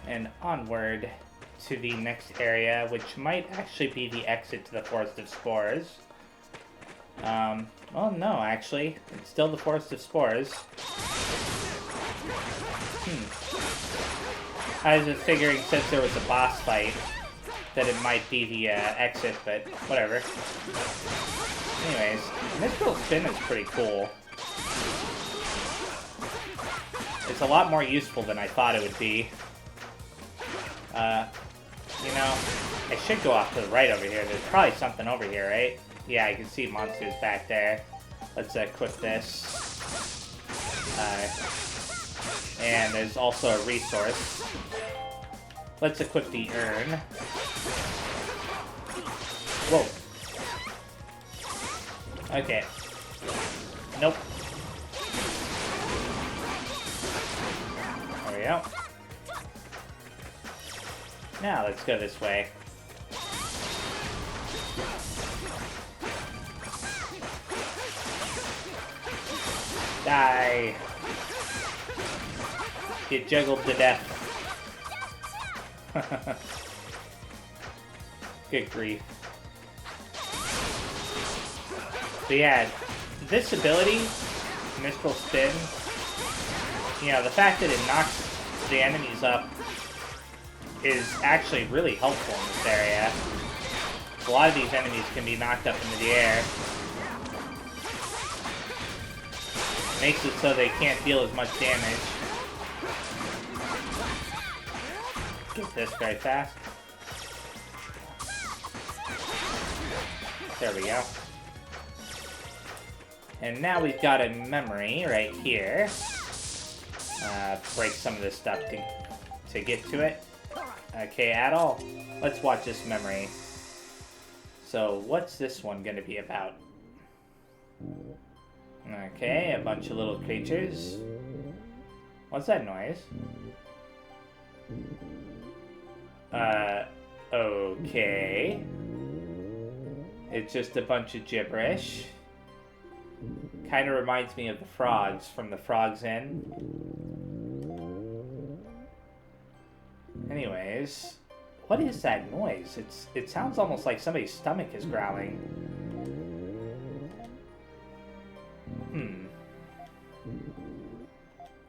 And onward to the next area, which might actually be the exit to the Forest of Spores. Well, no, actually. It's still the Forest of Spores. I was just figuring, since there was a boss fight, that it might be the exit, but whatever. Anyways, Mystical Spin is pretty cool. It's a lot more useful than I thought it would be. You know, I should go off to the right over here. There's probably something over here, right? Yeah, I can see monsters back there. Let's equip this. And there's also a resource. Let's equip the urn. Whoa. Okay. Nope. There we go. Now, let's go this way. Die! Get juggled to death. Good grief. So yeah, this ability, Mystical Spin, you know, the fact that it knocks the enemies up is actually really helpful in this area. A lot of these enemies can be knocked up into the air. Makes it so they can't deal as much damage. Get this very fast. There we go. And now we've got a memory right here. Break some of this stuff to get to it. Okay, at all. Let's watch this memory. So, what's this one gonna be about? Okay, a bunch of little creatures. What's that noise? Okay. It's just a bunch of gibberish. Kind of reminds me of the frogs from the Frog's Inn. Anyways, what is that noise? It sounds almost like somebody's stomach is growling.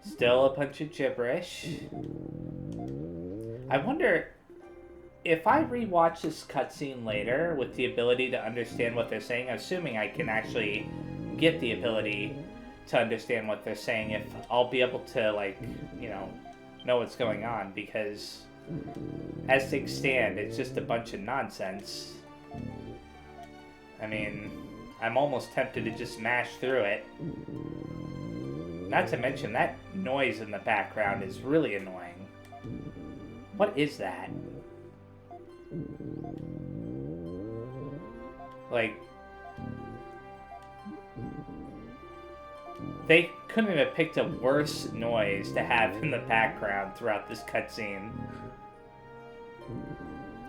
Still a bunch of gibberish. I wonder if I rewatch this cutscene later with the ability to understand what they're saying, assuming I can actually get the ability to understand what they're saying, if I'll be able to, like, you know what's going on, because as things stand, it's just a bunch of nonsense. I mean, I'm almost tempted to just smash through it. Not to mention, that noise in the background is really annoying. What is that? Like, they couldn't have picked a worse noise to have in the background throughout this cutscene.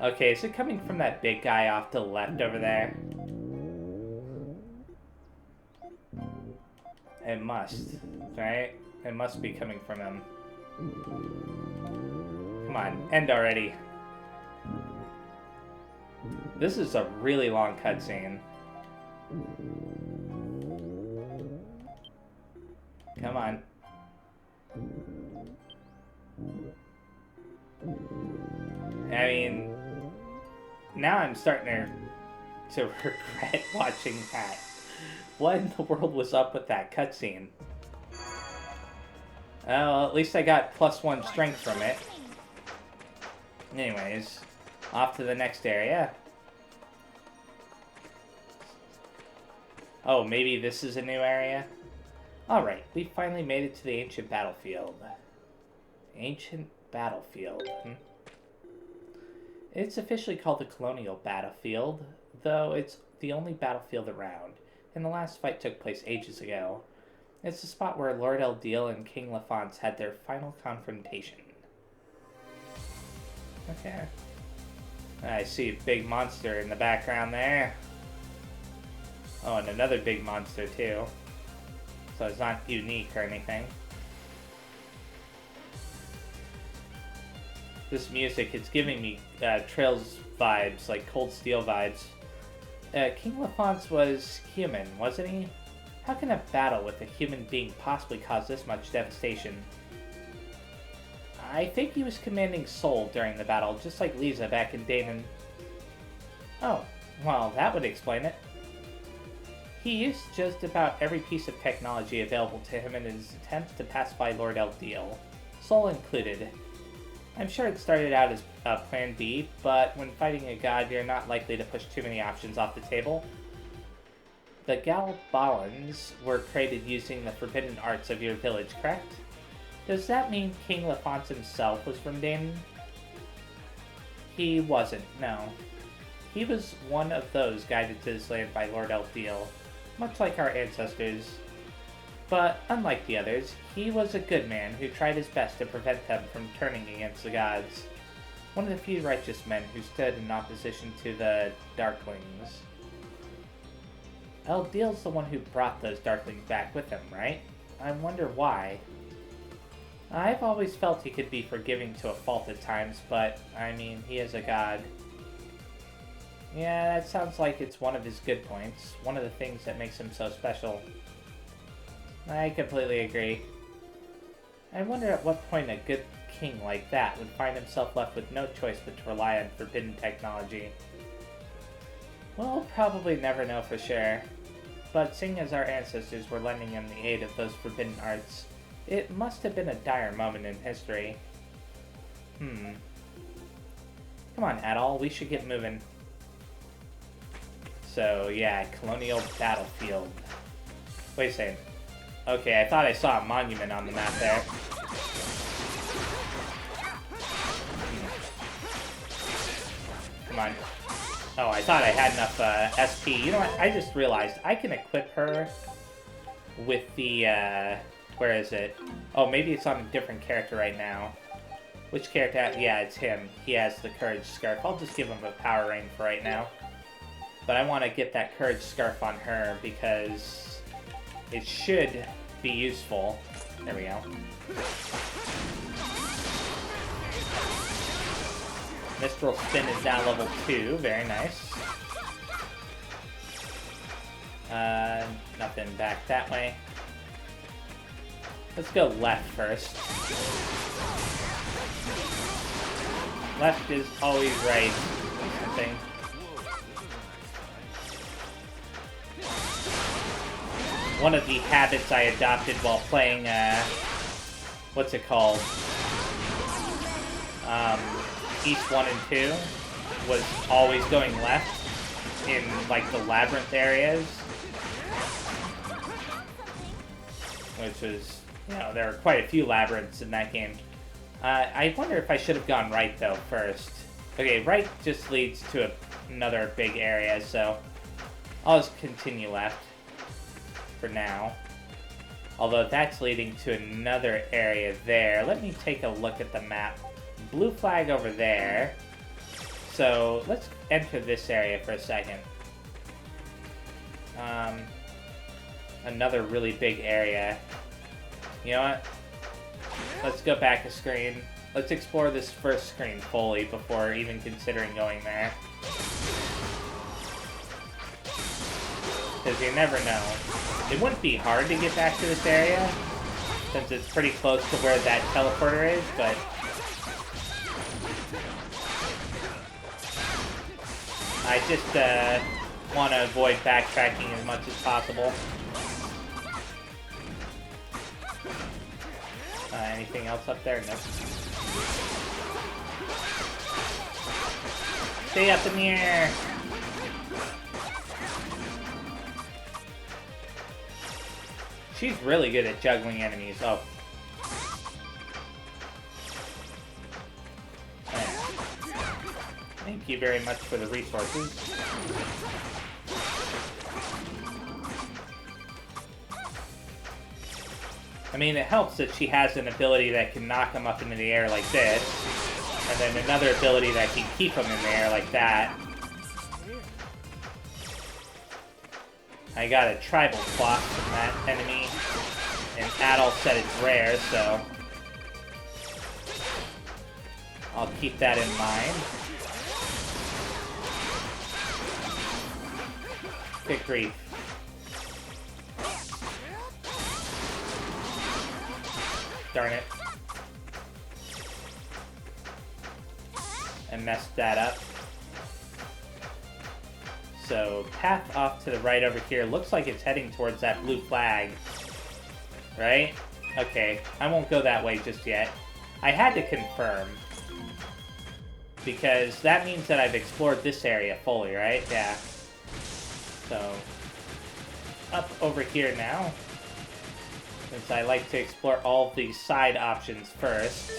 Okay, is it coming from that big guy off to the left over there? It must, right? It must be coming from him. Come on, end already. This is a really long cutscene. Come on. I mean, now I'm starting to regret watching that. What in the world was up with that cutscene? Well, at least I got +1 strength from it. Anyways, off to the next area. Oh, maybe this is a new area? Alright, we finally made it to the Ancient Battlefield. Ancient Battlefield. It's officially called the Colonia Battlefield, though it's the only battlefield around, and the last fight took place ages ago. It's the spot where Lord Eldeal and King Lafance had their final confrontation. Okay. I see a big monster in the background there. Oh, and another big monster too. So it's not unique or anything. This music, it's giving me Trails vibes, like Cold Steel vibes. King Lafonce was human, wasn't he? How can a battle with a human being possibly cause this much devastation? I think he was commanding Soul during the battle, just like Lisa back in Danon. Oh, well, that would explain it. He used just about every piece of technology available to him in his attempts to pacify Lord Eldiel, Soul included. I'm sure it started out as Plan B, but when fighting a god, you're not likely to push too many options off the table. The Galbalans were created using the forbidden arts of your village, correct? Does that mean King Lafonce himself was from Danon? He wasn't, no. He was one of those guided to this land by Lord Eldiel, much like our ancestors. But unlike the others, he was a good man who tried his best to prevent them from turning against the gods. One of the few righteous men who stood in opposition to the Darklings. Eldiel's the one who brought those Darklings back with him, right? I wonder why. I've always felt he could be forgiving to a fault at times, but, I mean, he is a god. Yeah, that sounds like it's one of his good points, one of the things that makes him so special. I completely agree. I wonder at what point a good king like that would find himself left with no choice but to rely on forbidden technology. We'll probably never know for sure, but seeing as our ancestors were lending him the aid of those forbidden arts, it must have been a dire moment in history. Come on, Adol, we should get moving. So, yeah, Colonial Battlefield. Wait a second. Okay, I thought I saw a monument on the map there. Come on. Oh, I thought I had enough SP. You know what? I just realized I can equip her with the, where is it? Oh, maybe it's on a different character right now. Which character? Yeah, it's him. He has the Courage Scarf. I'll just give him a power ring for right now. But I want to get that Courage Scarf on her because it should be useful. There we go. Mistral Spin is now level 2. Very nice. Nothing back that way. Let's go left first. Left is always right, I think. One of the habits I adopted while playing, what's it called? East 1 and 2 was always going left in, like, the labyrinth areas. Which was, you know, there were quite a few labyrinths in that game. I wonder if I should have gone right, though, first. Okay, right just leads to another big area, so I'll just continue left for now. Although that's leading to another area there. Let me take a look at the map. Blue flag over there. So let's enter this area for a second. Another really big area. You know what? Let's go back a screen. Let's explore this first screen fully before even considering going there. Because you never know. It wouldn't be hard to get back to this area, since it's pretty close to where that teleporter is, but I just want to avoid backtracking as much as possible. Anything else up there? Nope. Stay up in the air! She's really good at juggling enemies. Oh. Thank you very much for the resources. I mean, it helps that she has an ability that can knock them up into the air like this, and then another ability that can keep them in the air like that. I got a tribal clock from that enemy, and Adol said it's rare, so I'll keep that in mind. Good grief. Darn it. I messed that up. So, path off to the right over here. Looks like it's heading towards that blue flag. Right? Okay, I won't go that way just yet. I had to confirm. Because that means that I've explored this area fully, right? Yeah. So, up over here now. Since I like to explore all of these side options first.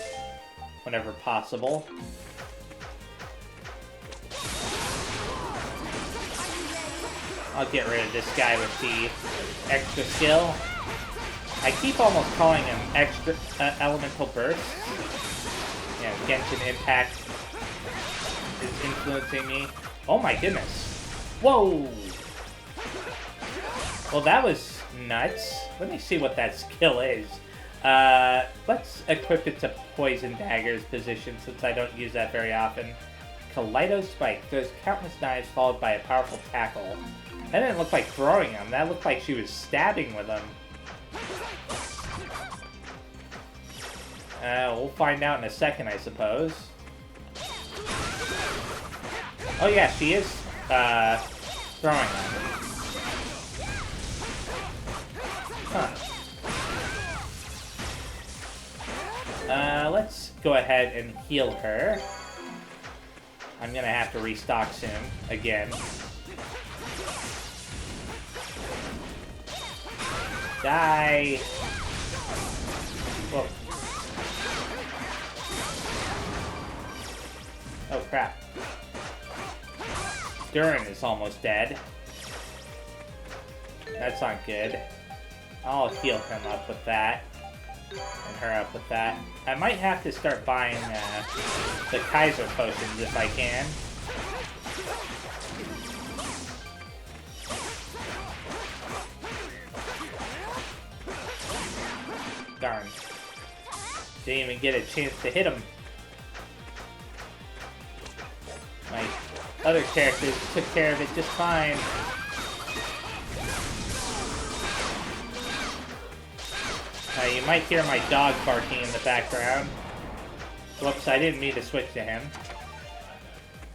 Whenever possible. I'll get rid of this guy with the extra skill. I keep almost calling him extra elemental burst. Yeah, Genshin Impact is influencing me. Oh my goodness. Whoa! Well, that was nuts. Let me see what that skill is. Let's equip it to Poison Dagger's position since I don't use that very often. Kaleido Spike. Throws countless knives followed by a powerful tackle. That didn't look like throwing them. That looked like she was stabbing with them. We'll find out in a second, I suppose. Oh yeah, she is throwing them. Huh. Let's go ahead and heal her. I'm gonna have to restock soon, again. Die! Whoa. Oh crap. Durin is almost dead. That's not good. I'll heal him up with that. And her up with that. I might have to start buying the Kaiser potions if I can. Darn. Didn't even get a chance to hit him. My other characters took care of it just fine. You might hear my dog barking in the background. Whoops, I didn't mean to switch to him.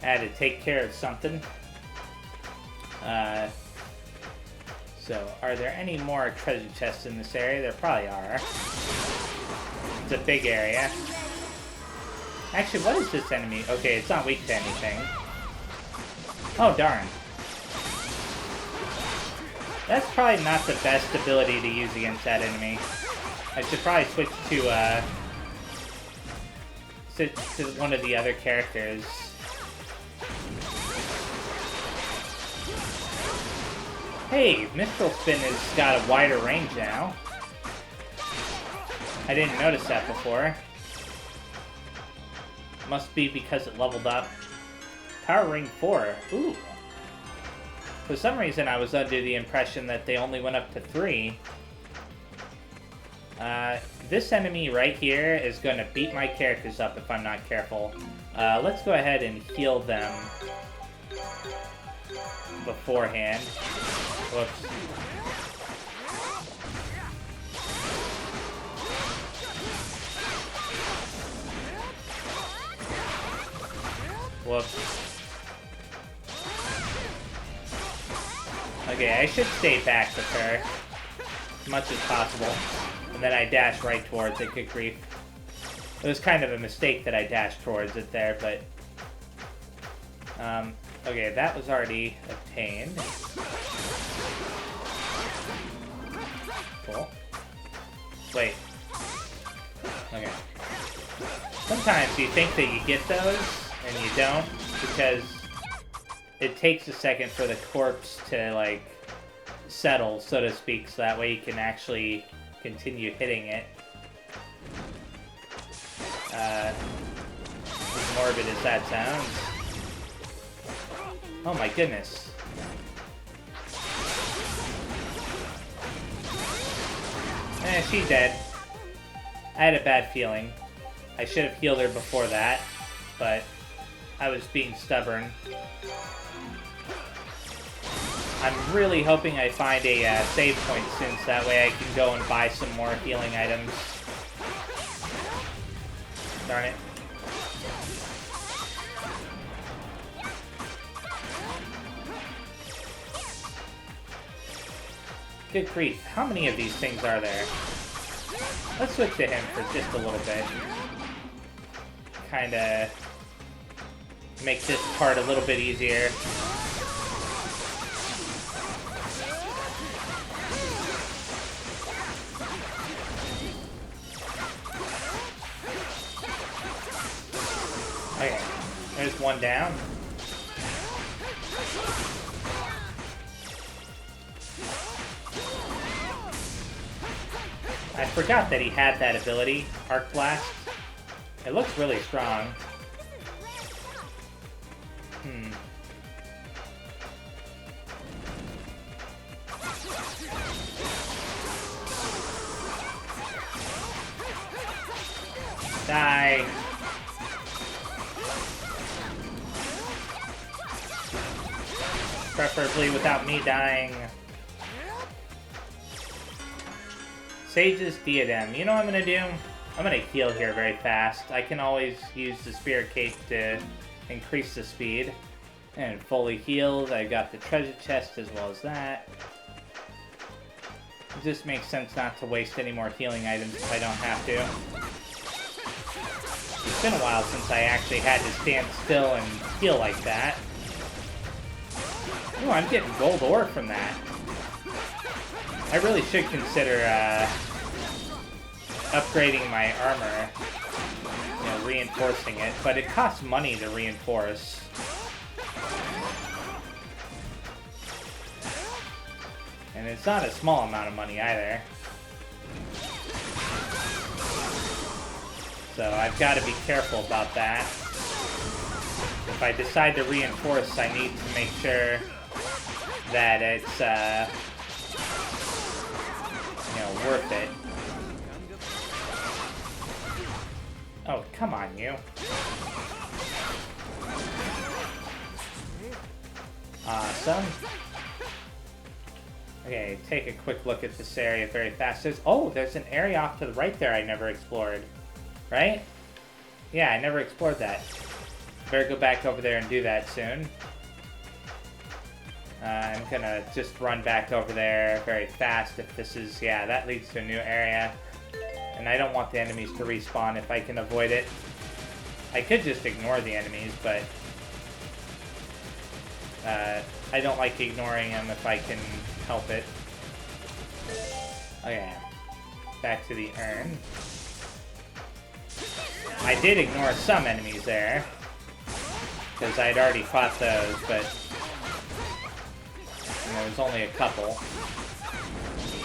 I had to take care of something. So, are there any more treasure chests in this area? There probably are. It's a big area. Actually, what is this enemy? Okay, it's not weak to anything. Oh, darn. That's probably not the best ability to use against that enemy. I should probably switch to one of the other characters. Hey, Mistral Spin has got a wider range now. I didn't notice that before. Must be because it leveled up. Power Ring 4. Ooh. For some reason, I was under the impression that they only went up to 3. This enemy right here is going to beat my characters up if I'm not careful. Let's go ahead and heal them beforehand. Whoops. Whoops. Okay, I should stay back with her as much as possible. And then I dash right towards it, good grief. It was kind of a mistake that I dashed towards it there, but... okay, that was already obtained. Cool. Wait. Okay. Sometimes you think that you get those, and you don't, because it takes a second for the corpse to, like, settle, so to speak, so that way you can actually continue hitting it. As morbid as that sounds. Oh my goodness. She's dead. I had a bad feeling. I should have healed her before that, but I was being stubborn. I'm really hoping I find a save point soon, so that way I can go and buy some more healing items. Darn it. Good grief, how many of these things are there? Let's switch to him for just a little bit. Kinda make this part a little bit easier. Okay, there's one down. I forgot that he had that ability, Arc Blast. It looks really strong. Die. Preferably without me dying. Sage's Diadem. You know what I'm gonna do? I'm gonna heal here very fast. I can always use the Spirit Cape to increase the speed. And fully healed. I got the treasure chest as well as that. It just makes sense not to waste any more healing items if I don't have to. It's been a while since I actually had to stand still and heal like that. Ooh, I'm getting gold ore from that. I really should consider upgrading my armor, you know, reinforcing it, but it costs money to reinforce. And it's not a small amount of money either. So I've got to be careful about that. If I decide to reinforce, I need to make sure that it's, you know, worth it. Oh, come on, you. Awesome. Okay, take a quick look at this area very fast. There's an area off to the right there I never explored. Right? Yeah, I never explored that. Better go back over there and do that soon. I'm gonna just run back over there very fast if this is... Yeah, that leads to a new area. And I don't want the enemies to respawn if I can avoid it. I could just ignore the enemies, but... I don't like ignoring them if I can help it. Okay. Back to the urn. I did ignore some enemies there. Because I'd already fought those, but... there was only a couple.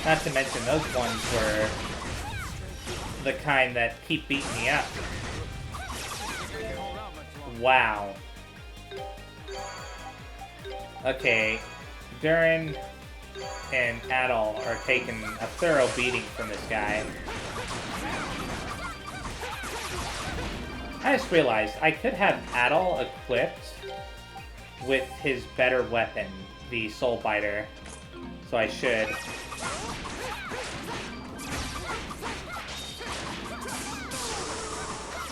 Not to mention those ones were the kind that keep beating me up. Wow. Okay, Durin and Adol are taking a thorough beating from this guy. I just realized I could have Adol equipped with his better weapon, the Soul Biter. So I should.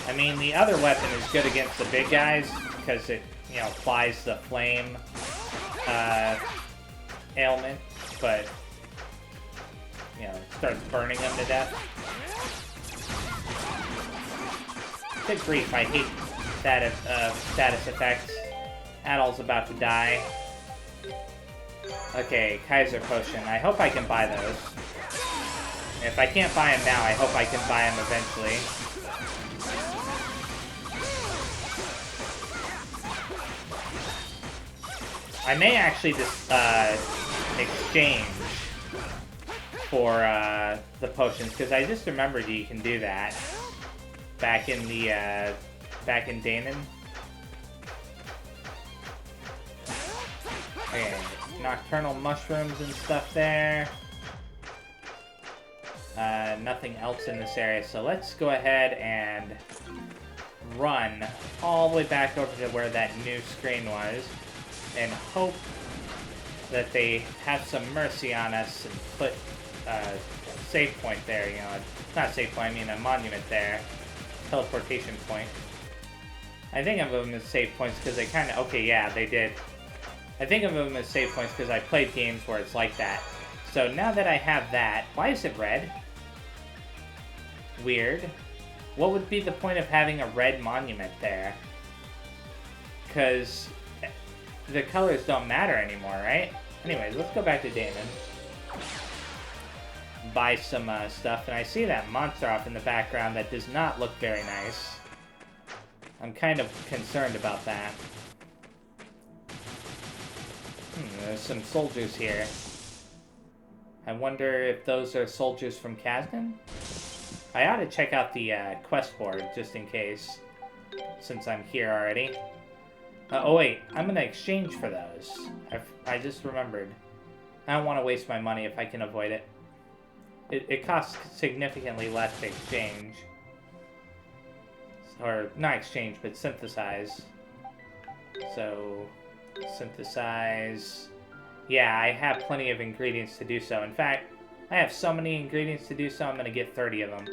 I mean, the other weapon is good against the big guys because it, you know, applies the flame ailment, but, you know, it starts burning them to death. Good grief, I hate that status effects. Adol's about to die. Okay, Kaiser Potion. I hope I can buy those. If I can't buy them now, I hope I can buy them eventually. I may actually just exchange for the potions, because I just remembered you can do that back in the back in Danon. Okay, nocturnal mushrooms and stuff there. Nothing else in this area, so let's go ahead and run all the way back over to where that new screen was and hope that they have some mercy on us and put a save point there, you know, not save point, I mean a monument there, teleportation point. I think of them as save points because they kind of, okay, yeah, they did. I think of them as save points because I played games where it's like that. So now that I have that, why is it red? Weird. What would be the point of having a red monument there? Because the colors don't matter anymore, right? Anyways, let's go back to Damon. Buy some stuff, and I see that monster off in the background that does not look very nice. I'm kind of concerned about that. There's some soldiers here. I wonder if those are soldiers from Kazan? I ought to check out the quest board, just in case, since I'm here already. Oh wait, I'm gonna exchange for those. I just remembered. I don't want to waste my money if I can avoid it. It costs significantly less to exchange. Or, not exchange, but synthesize. So, synthesize. Yeah, I have plenty of ingredients to do so. In fact, I have so many ingredients to do so, I'm going to get 30 of them.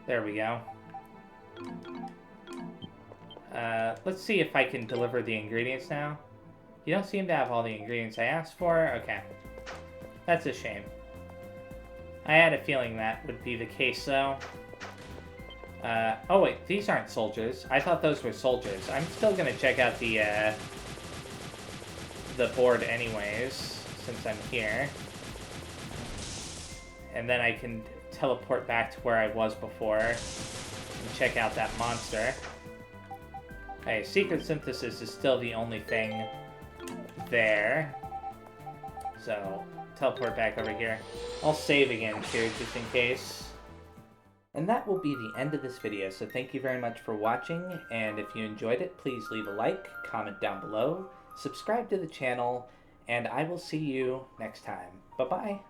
There we go. Let's see if I can deliver the ingredients now. You don't seem to have all the ingredients I asked for. Okay. That's a shame. I had a feeling that would be the case, though. Oh wait, these aren't soldiers. I thought those were soldiers. I'm still going to check out the board anyways, since I'm here. And then I can teleport back to where I was before and check out that monster. Hey, secret synthesis is still the only thing there. So, teleport back over here. I'll save again too, just in case. And that will be the end of this video, so thank you very much for watching, and if you enjoyed it, please leave a like, comment down below, subscribe to the channel, and I will see you next time. Bye-bye!